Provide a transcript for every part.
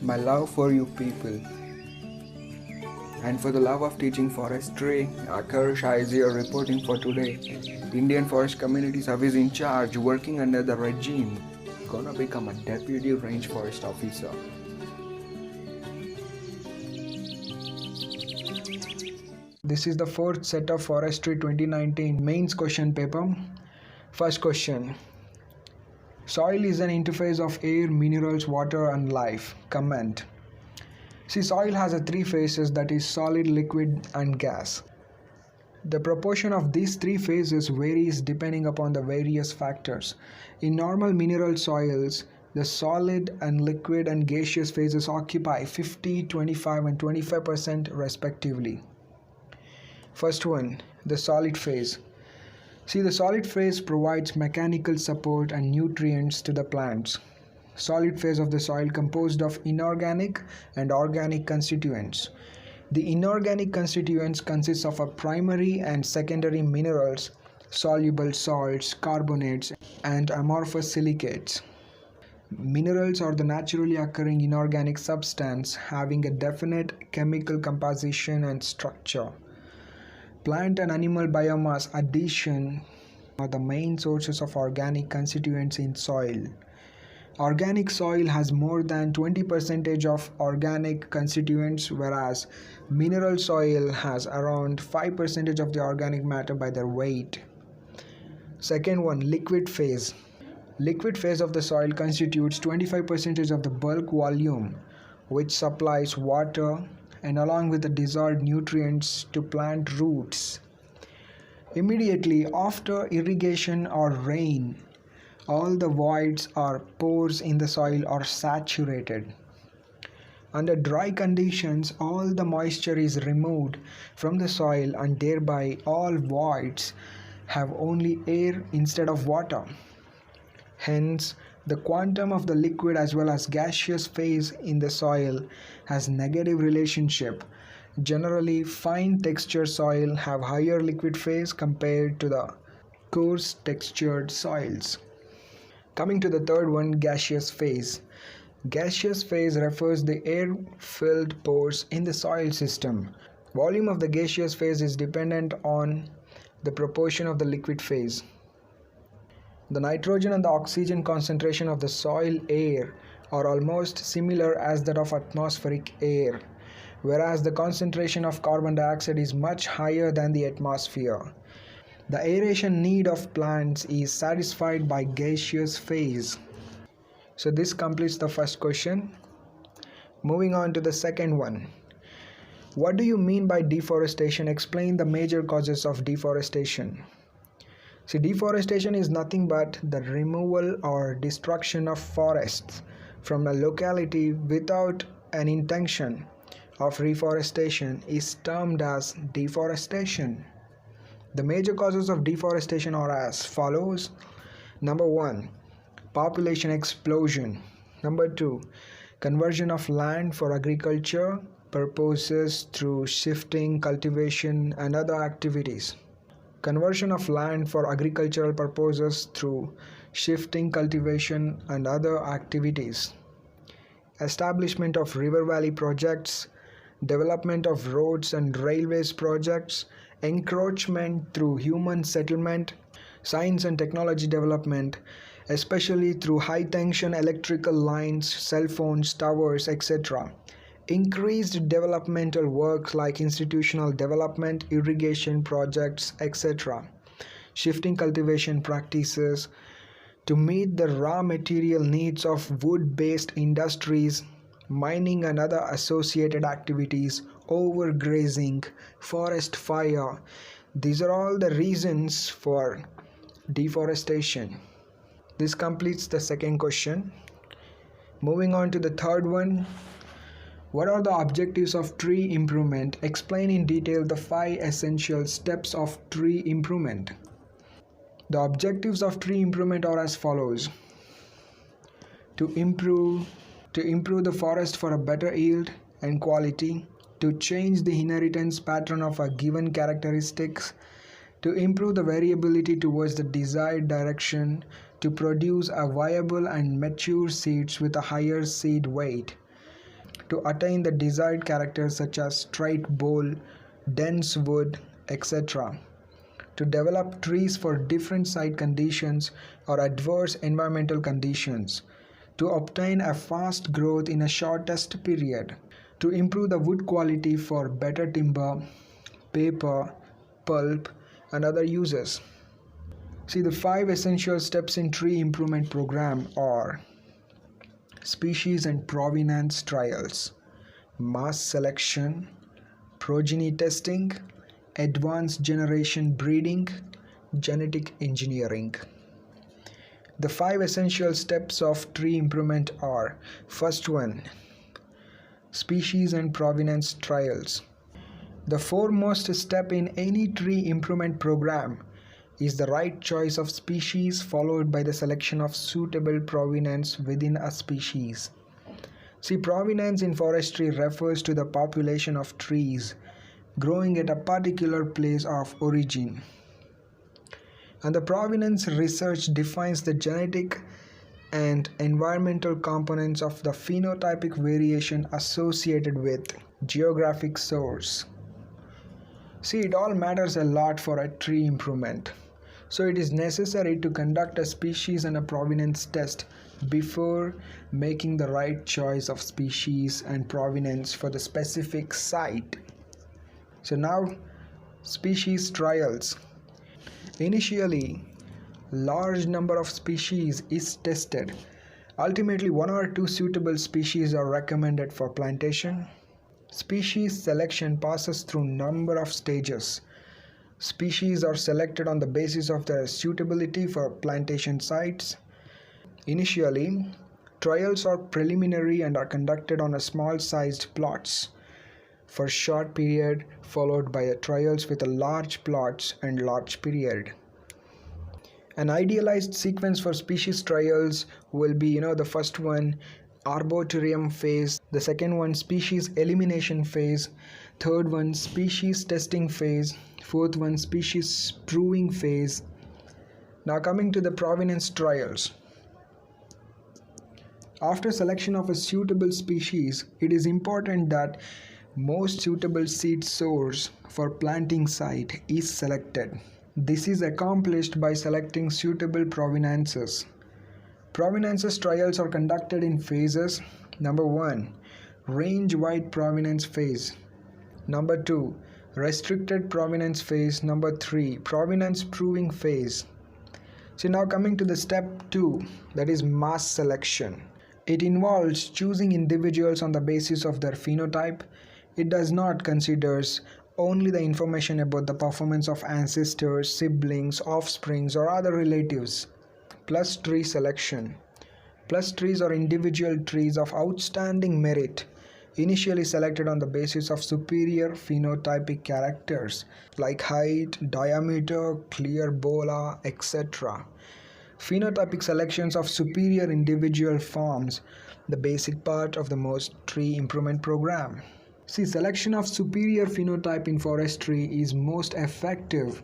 my love for you people, and for the love of teaching forestry, Akash is here reporting for today. Indian Forest Community Service in charge, working under the regime, gonna become a deputy range forest officer. This is the fourth set of Forestry 2019 mains question paper. First question. Soil is an interface of air, minerals, water and life. Comment. See, soil has three phases, that is solid, liquid and gas. The proportion of these three phases varies depending upon the various factors. In normal mineral soils, the solid and liquid and gaseous phases occupy 50, 25 and 25% respectively. First one, the solid phase. See, the solid phase provides mechanical support and nutrients to the plants. Solid phase of the soil composed of inorganic and organic constituents. The inorganic constituents consist of a primary and secondary minerals, soluble salts, carbonates and amorphous silicates. Minerals are the naturally occurring inorganic substance having a definite chemical composition and structure. Plant and animal biomass addition are the main sources of organic constituents in soil. Organic soil has more than 20% of organic constituents, whereas mineral soil has around 5% of the organic matter by their weight. Second one, liquid phase. Liquid phase of the soil constitutes 25% of the bulk volume, which supplies water and along with the dissolved nutrients to plant roots. Immediately after irrigation or rain, all the voids or pores in the soil are saturated. Under dry conditions, all the moisture is removed from the soil and thereby all voids have only air instead of water. Hence, the quantum of the liquid as well as gaseous phase in the soil has negative relationship. Generally, fine textured soil have higher liquid phase compared to the coarse textured soils. Coming to the third one, gaseous phase. Gaseous phase refers the air-filled pores in the soil system. Volume of the gaseous phase is dependent on the proportion of the liquid phase. The nitrogen and the oxygen concentration of the soil air are almost similar as that of atmospheric air, whereas the concentration of carbon dioxide is much higher than the atmosphere. The aeration need of plants is satisfied by gaseous phase. So this completes the first question. Moving on to the second one. What do you mean by deforestation? Explain the major causes of deforestation. See, deforestation is nothing but the removal or destruction of forests from a locality without an intention of reforestation is termed as deforestation. The major causes of deforestation are as follows. Number 1, population explosion. Number 2, conversion of land for agriculture purposes through shifting, cultivation and other activities. Conversion of land for agricultural purposes through shifting, cultivation and other activities. Establishment of river valley projects, development of roads and railways projects, encroachment through human settlement, science and technology development, especially through high tension electrical lines, cell phones, towers, etc. Increased developmental work like institutional development, irrigation projects, etc. Shifting cultivation practices to meet the raw material needs of wood-based industries, mining and other associated activities, overgrazing, forest fire. These are all the reasons for deforestation. This completes the second question. Moving on to the third one. What are the objectives of tree improvement? Explain in detail the 5 essential steps of tree improvement. The objectives of tree improvement are as follows. To improve the forest for a better yield and quality, to change the inheritance pattern of a given characteristics, to improve the variability towards the desired direction, to produce a viable and mature seeds with a higher seed weight, to attain the desired characters such as straight bole, dense wood, etc. To develop trees for different site conditions or adverse environmental conditions, to obtain a fast growth in a shortest period, to improve the wood quality for better timber, paper, pulp, and other uses. See, the 5 essential steps in tree improvement program are species and provenance trials, mass selection, progeny testing, advanced generation breeding, genetic engineering. The 5 essential steps of tree improvement are: first one, species and provenance trials. The foremost step in any tree improvement program is the right choice of species, followed by the selection of suitable provenance within a species. See, provenance in forestry refers to the population of trees growing at a particular place of origin. And the provenance research defines the genetic and environmental components of the phenotypic variation associated with geographic source. See, it all matters a lot for a tree improvement. So it is necessary to conduct a species and a provenance test before making the right choice of species and provenance for the specific site. So now, species trials. Initially, large number of species is tested. Ultimately, 1 or 2 suitable species are recommended for plantation. Species selection passes through number of stages. Species are selected on the basis of their suitability for plantation sites. Initially, trials are preliminary and are conducted on a small-sized plots for short period, followed by trials with a large plots and large period. An idealized sequence for species trials will be, the first one, arboretum phase, the second one, species elimination phase, third one, species testing phase, fourth one, species proving phase. Now coming to the provenance trials. After selection of a suitable species, it is important that most suitable seed source for planting site is selected. This is accomplished by selecting suitable provenances. Provenances trials are conducted in phases. Number 1, range-wide provenance phase. Number 2, restricted provenance phase. Number 3, provenance proving phase. So now coming to the step 2, that is mass selection. It involves choosing individuals on the basis of their phenotype. It does not consider only the information about the performance of ancestors, siblings, offsprings, or other relatives. Plus tree selection. Plus trees are individual trees of outstanding merit, initially selected on the basis of superior phenotypic characters like height, diameter, clear bola, etc. Phenotypic selections of superior individual forms the basic part of the most tree improvement program. See, selection of superior phenotype in forestry is most effective,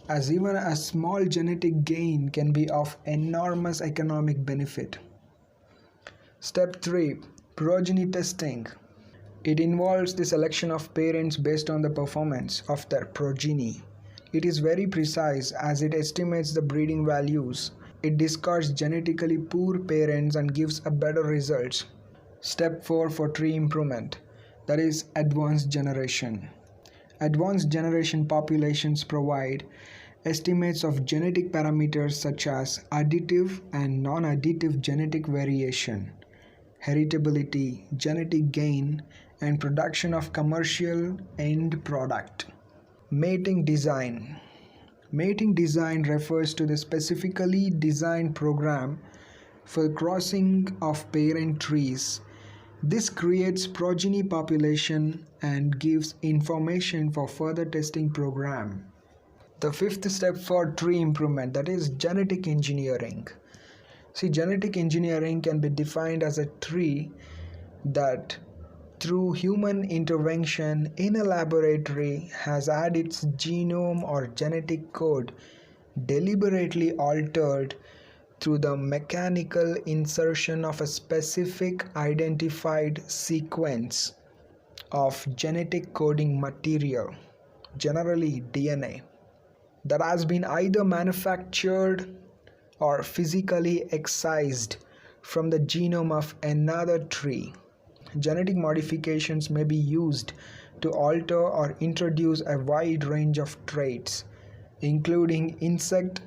as even a small genetic gain can be of enormous economic benefit. Step 3, progeny testing. It involves the selection of parents based on the performance of their progeny. It is very precise as it estimates the breeding values. It discards genetically poor parents and gives a better results. Step 4 for tree improvement, that is advanced generation. Advanced generation populations provide estimates of genetic parameters such as additive and non-additive genetic variation, heritability, genetic gain, and production of commercial end product. Mating design. Mating design refers to the specifically designed program for crossing of parent trees. This creates progeny population and gives information for further testing program. The 5th step for tree improvement, that is genetic engineering. See, genetic engineering can be defined as a tree that through human intervention in a laboratory has had its genome or genetic code deliberately altered through the mechanical insertion of a specific identified sequence of genetic coding material, generally DNA, that has been either manufactured or physically excised from the genome of another tree. Genetic modifications may be used to alter or introduce a wide range of traits, including insect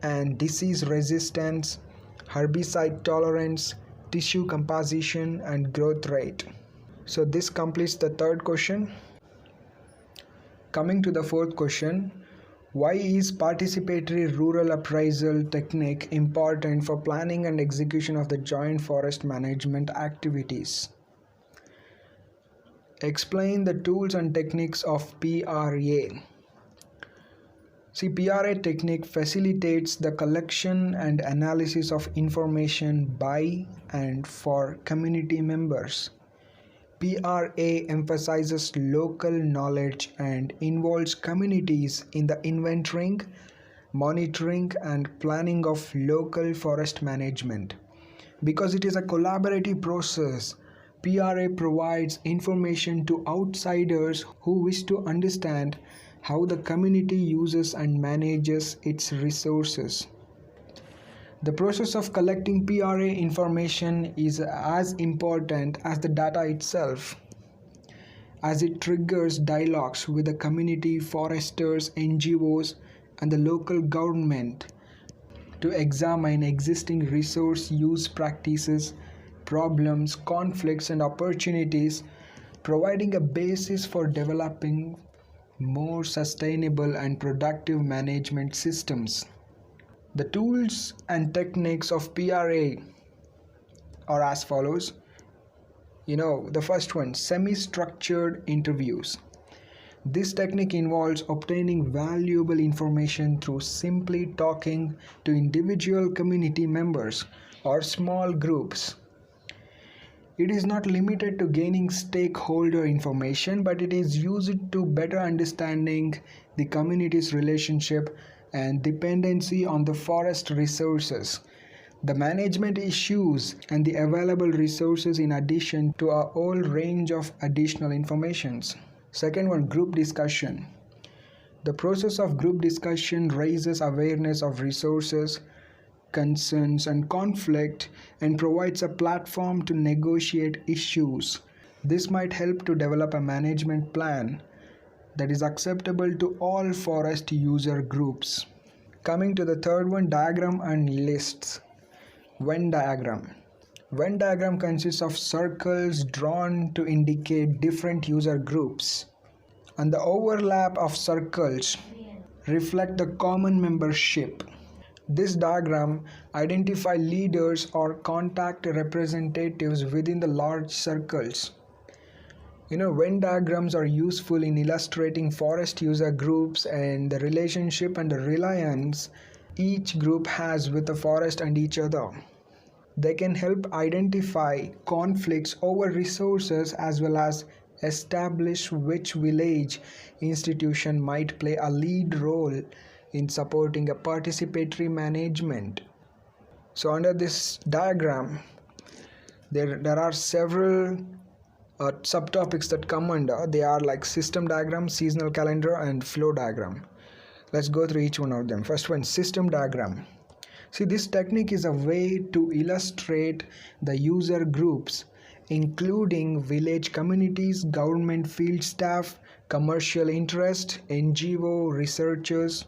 and disease resistance, herbicide tolerance, tissue composition, and growth rate. So this completes the third question. Coming to the fourth question, why is participatory rural appraisal technique important for planning and execution of the joint forest management activities? Explain the tools and techniques of PRA. See, PRA technique facilitates the collection and analysis of information by and for community members. PRA emphasizes local knowledge and involves communities in the inventorying, monitoring, and planning of local forest management. Because it is a collaborative process, PRA provides information to outsiders who wish to understand how the community uses and manages its resources. The process of collecting PRA information is as important as the data itself, as it triggers dialogues with the community, foresters, NGOs, and the local government to examine existing resource use practices, problems, conflicts, and opportunities, providing a basis for developing more sustainable and productive management systems. The tools and techniques of PRA are as follows. The first one, semi-structured interviews. This technique involves obtaining valuable information through simply talking to individual community members or small groups. It is not limited to gaining stakeholder information, but it is used to better understanding the community's relationship and dependency on the forest resources, the management issues, and the available resources, in addition to a whole range of additional informations. Second one, group discussion. The process of group discussion raises awareness of resources, concerns, and conflict, and provides a platform to negotiate issues. This might help to develop a management plan that is acceptable to all forest user groups. Coming to the third one, diagram and lists. Venn diagram. Venn diagram consists of circles drawn to indicate different user groups, and the overlap of circles reflect the common membership. This diagram identifies leaders or contact representatives within the large circles. Venn diagrams are useful in illustrating forest user groups and the relationship and the reliance each group has with the forest and each other. They can help identify conflicts over resources as well as establish which village institution might play a lead role in supporting a participatory management. So under this diagram, there are several subtopics that come under. They are like system diagram, seasonal calendar, and flow diagram. Let's go through each one of them. First one, system diagram. See, this technique is a way to illustrate the user groups, including village communities, government field staff, commercial interest, NGO, researchers,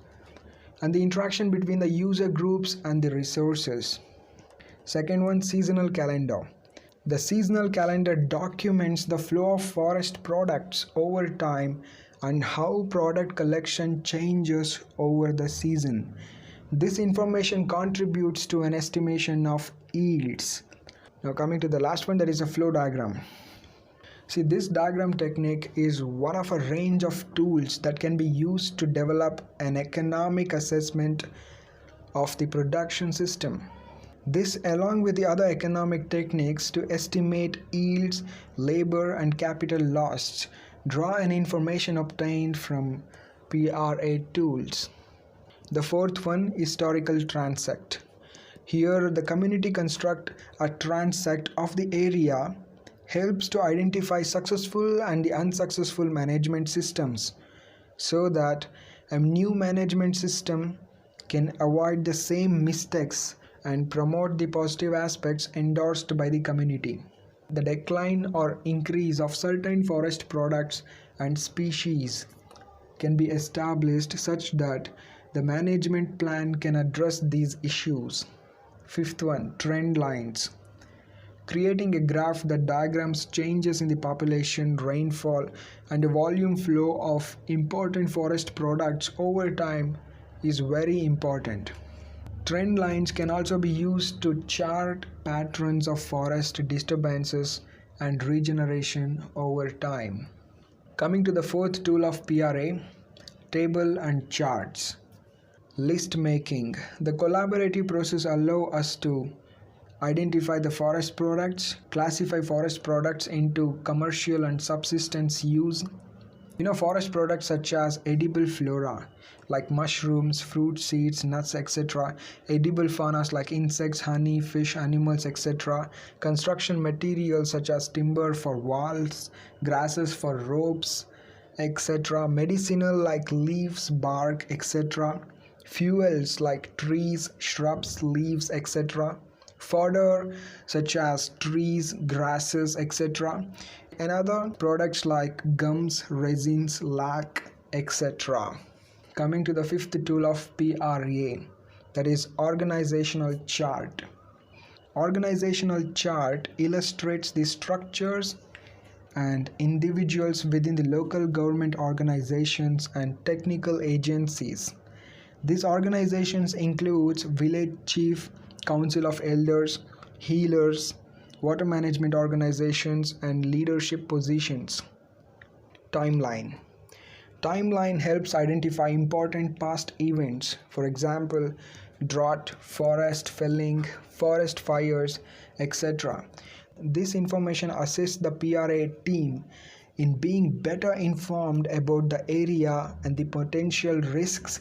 and the interaction between the user groups and the resources. Second one, seasonal calendar. The seasonal calendar documents the flow of forest products over time and how product collection changes over the season. This information contributes to an estimation of yields. Now coming to the last one, that is a flow diagram. See, this diagram technique is one of a range of tools that can be used to develop an economic assessment of the production system. This, along with the other economic techniques to estimate yields, labor, and capital loss, draw on information obtained from PRA tools. The fourth one, historical transect. Here, the community construct a transect of the area helps to identify successful and the unsuccessful management systems so that a new management system can avoid the same mistakes and promote the positive aspects endorsed by the community. The decline or increase of certain forest products and species can be established such that the management plan can address these issues. Fifth one, trend lines. Creating a graph that diagrams changes in the population, rainfall, and the volume flow of important forest products over time is very important. Trend lines can also be used to chart patterns of forest disturbances and regeneration over time. Coming to the fourth tool of PRA, table and charts. List making. The collaborative process allows us to identify the forest products, classify forest products into commercial and subsistence use. Forest products such as edible flora like mushrooms, fruit, seeds, nuts, etc. Edible faunas like insects, honey, fish, animals, etc. Construction materials such as timber for walls, grasses for ropes, etc. Medicinal like leaves, bark, etc. Fuels like trees, shrubs, leaves, etc. Fodder such as trees, grasses, etc. And other products like gums, resins, lac, etc. Coming to the fifth tool of PRA, that is organizational chart. Organizational chart illustrates the structures and individuals within the local government organizations and technical agencies. These organizations include village chief, council of elders, healers, water management organizations, and leadership positions. Timeline. Timeline helps identify important past events, for example, drought, forest felling, forest fires, etc. This information assists the PRA team in being better informed about the area and the potential risks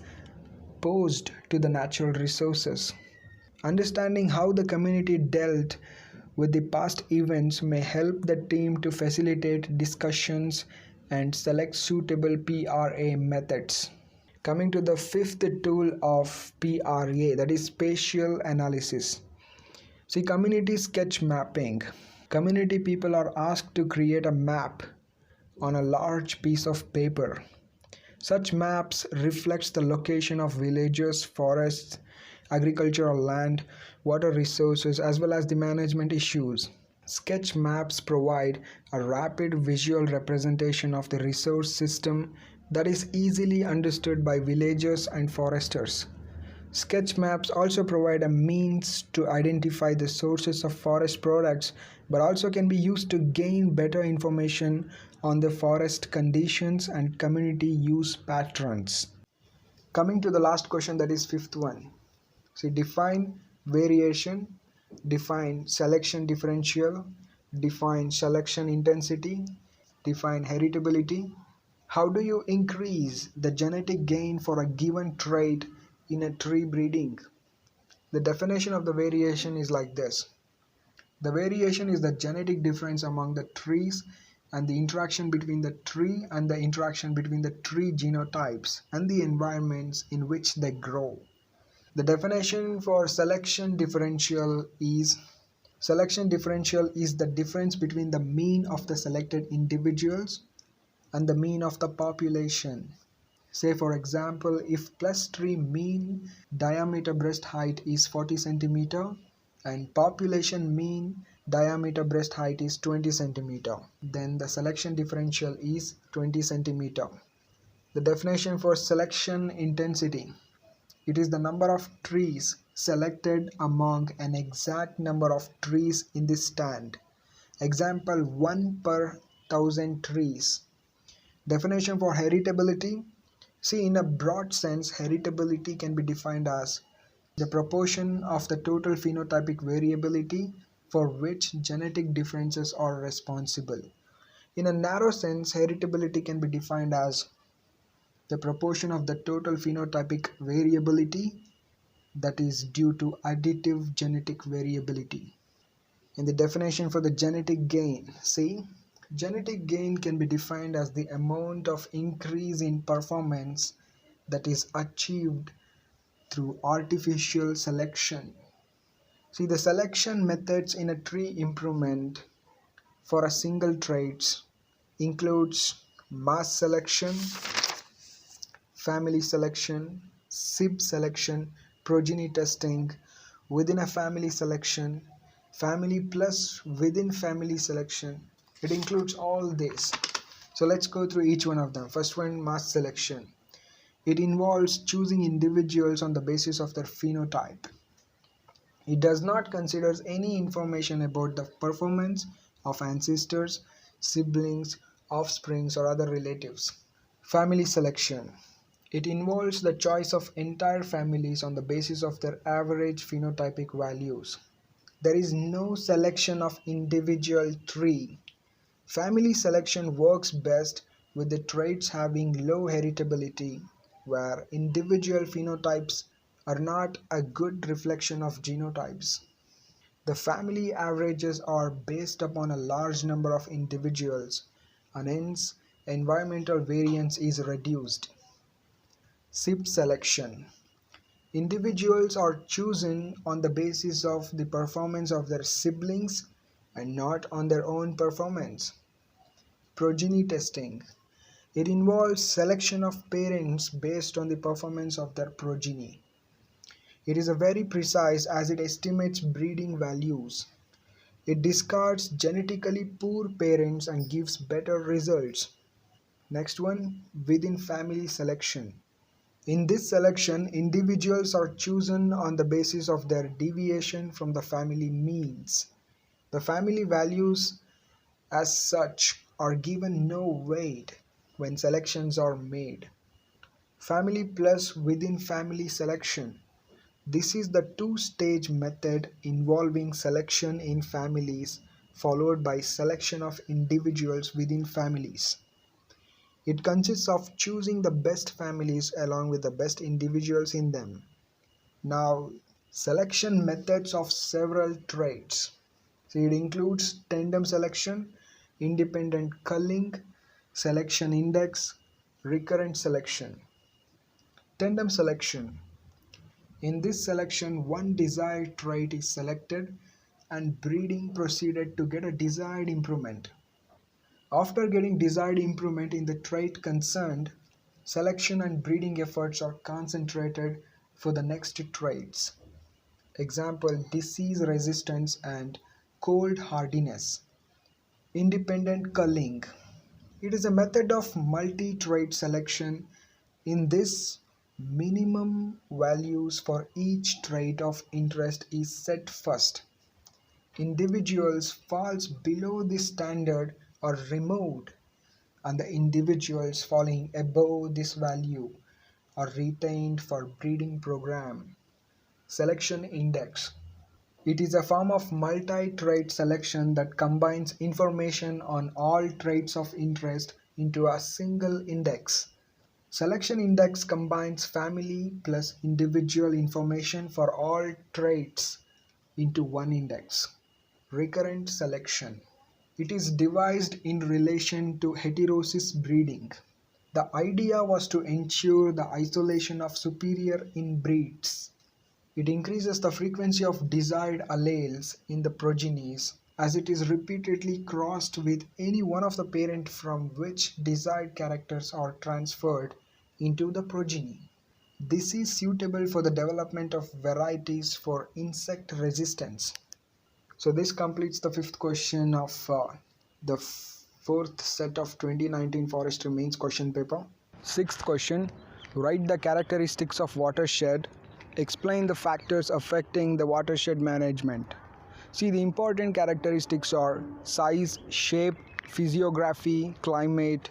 posed to the natural resources. Understanding how the community dealt with the past events may help the team to facilitate discussions and select suitable PRA methods. Coming to the fifth tool of PRA, that is spatial analysis. See, community sketch mapping. Community people are asked to create a map on a large piece of paper. Such maps reflects the location of villages, forests, agricultural land, water resources, as well as the management issues. Sketch maps provide a rapid visual representation of the resource system that is easily understood by villagers and foresters. Sketch maps also provide a means to identify the sources of forest products, but also can be used to gain better information on the forest conditions and community use patterns. Coming to the last question, that is fifth one. See, define variation, define selection differential, define selection intensity, define heritability. How do you increase the genetic gain for a given trait in a tree breeding? The definition of the variation is like this. The variation is the genetic difference among the trees and the interaction between the tree and the interaction between the tree genotypes and the environments in which they grow. The definition for selection differential is the difference between the mean of the selected individuals and the mean of the population. Say for example, if plus tree mean diameter breast height is 40 cm and population mean diameter breast height is 20 cm, then the selection differential is 20 cm. The definition for selection intensity. It is the number of trees selected among an exact number of trees in the stand. Example, 1 per 1000 trees. Definition for heritability. See, in a broad sense, heritability can be defined as the proportion of the total phenotypic variability for which genetic differences are responsible. In a narrow sense, heritability can be defined as the proportion of the total phenotypic variability that is due to additive genetic variability. In the definition for the genetic gain, see, genetic gain can be defined as the amount of increase in performance that is achieved through artificial selection. See, the selection methods in a tree improvement for a single traits includes mass selection, family selection, SIB selection, progeny testing, within a family selection, family plus within family selection. It includes all this. So let's go through each one of them. First one, mass selection. It involves choosing individuals on the basis of their phenotype. It does not consider any information about the performance of ancestors, siblings, offsprings, or other relatives. Family selection. It involves the choice of entire families on the basis of their average phenotypic values. There is no selection of individual tree. Family selection works best with the traits having low heritability, where individual phenotypes are not a good reflection of genotypes. The family averages are based upon a large number of individuals, and hence environmental variance is reduced. SIP selection. Individuals are chosen on the basis of the performance of their siblings and not on their own performance. Progeny testing. It involves selection of parents based on the performance of their progeny. It is a very precise as it estimates breeding values. It discards genetically poor parents and gives better results. Next one, within family selection. In this selection, individuals are chosen on the basis of their deviation from the family means. The family values as such are given no weight when selections are made. Family plus within family selection. This is the two-stage method involving selection in families followed by selection of individuals within families. It consists of choosing the best families along with the best individuals in them. Now, selection methods of several traits. So it includes tandem selection, independent culling, selection index, recurrent selection. Tandem selection. In this selection, one desired trait is selected and breeding proceeded to get a desired improvement. After getting desired improvement in the trait concerned, selection and breeding efforts are concentrated for the next traits. Example, disease resistance and cold hardiness. Independent culling. It is a method of multi-trait selection. In this, minimum values for each trait of interest is set first. Individuals falls below this standard are removed, and the individuals falling above this value are retained for breeding program. Selection index. It is a form of multi-trait selection that combines information on all traits of interest into a single index. Selection index combines family plus individual information for all traits into one index. Recurrent selection. It is devised in relation to heterosis breeding. The idea was to ensure the isolation of superior inbreeds. It increases the frequency of desired alleles in the progenies as it is repeatedly crossed with any one of the parent from which desired characters are transferred into the progeny. This is suitable for the development of varieties for insect resistance. So this completes the fifth question of the fourth set of 2019 forestry mains question paper. Sixth question, write the characteristics of watershed. Explain the factors affecting the watershed management. See, the important characteristics are size, shape, physiography, climate,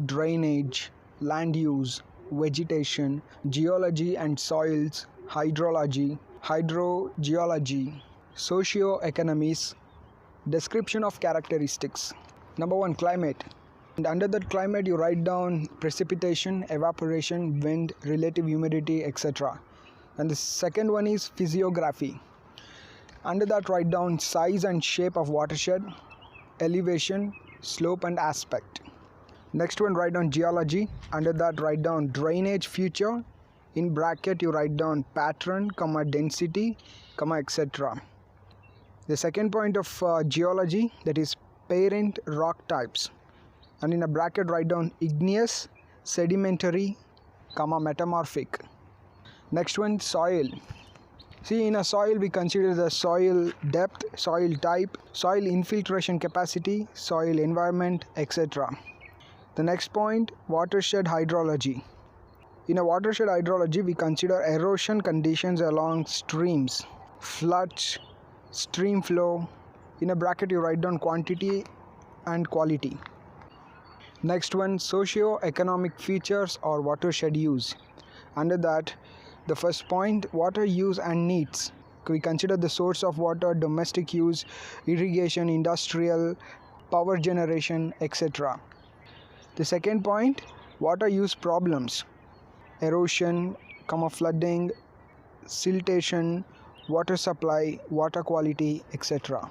drainage, land use, vegetation, geology and soils, hydrology, hydrogeology, socio-economies. Description of characteristics. Number 1, climate. And under that climate you write down precipitation, evaporation, wind, relative humidity, etc. And the second one is physiography. Under that, write down size and shape of watershed, elevation, slope and aspect. Next one, write down geology. Under that, write down drainage feature. In bracket, you write down pattern, density, etc. The second point of geology, that is parent rock types. And in a bracket, write down igneous, sedimentary, metamorphic. Next one, soil. See, in a soil, we consider the soil depth, soil type, soil infiltration capacity, soil environment, etc. The next point, watershed hydrology. In a watershed hydrology, we consider erosion conditions along streams, floods, stream flow. In a bracket, you write down quantity and quality. Next one, socio-economic features or watershed use. Under that, the first point, water use and needs. We consider the source of water, domestic use, irrigation, industrial, power generation, etc. The second point, water use problems. Erosion, flooding, siltation, water supply, water quality, etc.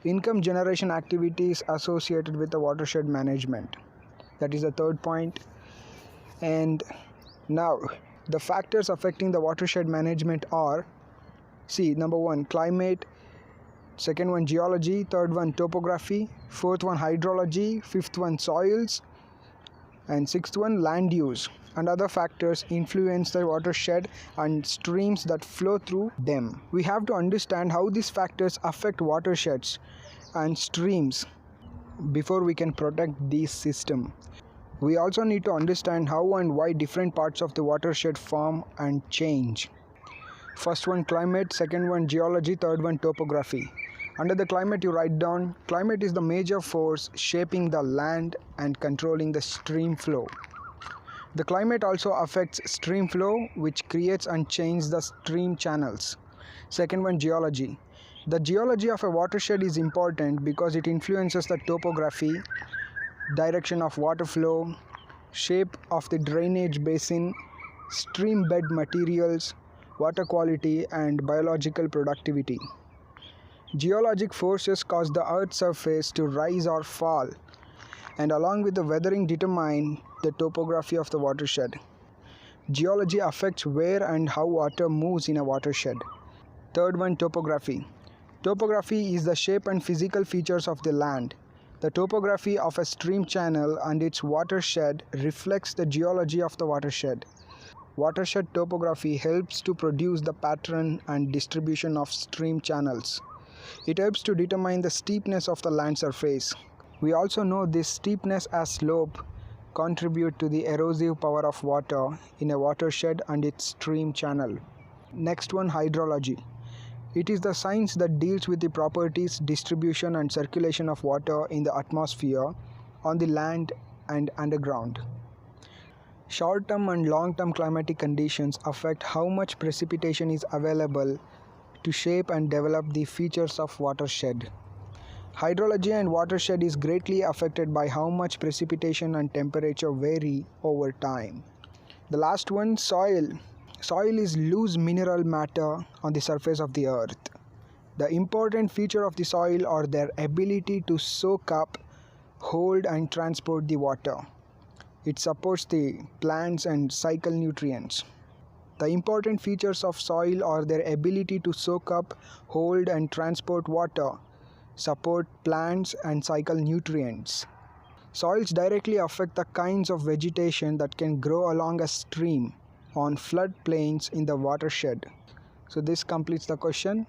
Income generation activities associated with the watershed management. That is the third point. And now, the factors affecting the watershed management are, see, number one, climate, second one, geology, third one, topography, fourth one, hydrology, fifth one, soils, and sixth one, land use. And other factors influence the watershed and streams that flow through them. We have to understand how these factors affect watersheds and streams before we can protect this system. We also need to understand how and why different parts of the watershed form and change. First one, climate, second one, geology, third one, topography. Under the climate, you write down, climate is the major force shaping the land and controlling the stream flow. The climate also affects stream flow, which creates and changes the stream channels. Second one, geology. The geology of a watershed is important because it influences the topography, direction of water flow, shape of the drainage basin, stream bed materials, water quality, and biological productivity. Geologic forces cause the Earth's surface to rise or fall, and along with the weathering determine the topography of the watershed. Geology affects where and how water moves in a watershed. Third one, topography. Topography is the shape and physical features of the land. The topography of a stream channel and its watershed reflects the geology of the watershed. Watershed topography helps to produce the pattern and distribution of stream channels. It helps to determine the steepness of the land surface. We also know this steepness as slope contribute to the erosive power of water in a watershed and its stream channel. Next one, hydrology. It is the science that deals with the properties, distribution and circulation of water in the atmosphere, on the land and underground. Short-term and long-term climatic conditions affect how much precipitation is available to shape and develop the features of watershed. Hydrology and watershed is greatly affected by how much precipitation and temperature vary over time. The last one, soil. Soil is loose mineral matter on the surface of the earth. The important feature of the soil are their ability to soak up, hold and transport the water. It supports the plants and cycle nutrients. The important features of soil are their ability to soak up, hold and transport water, support plants and cycle nutrients. Soils directly affect the kinds of vegetation that can grow along a stream on flood plains in the watershed. So this completes the question.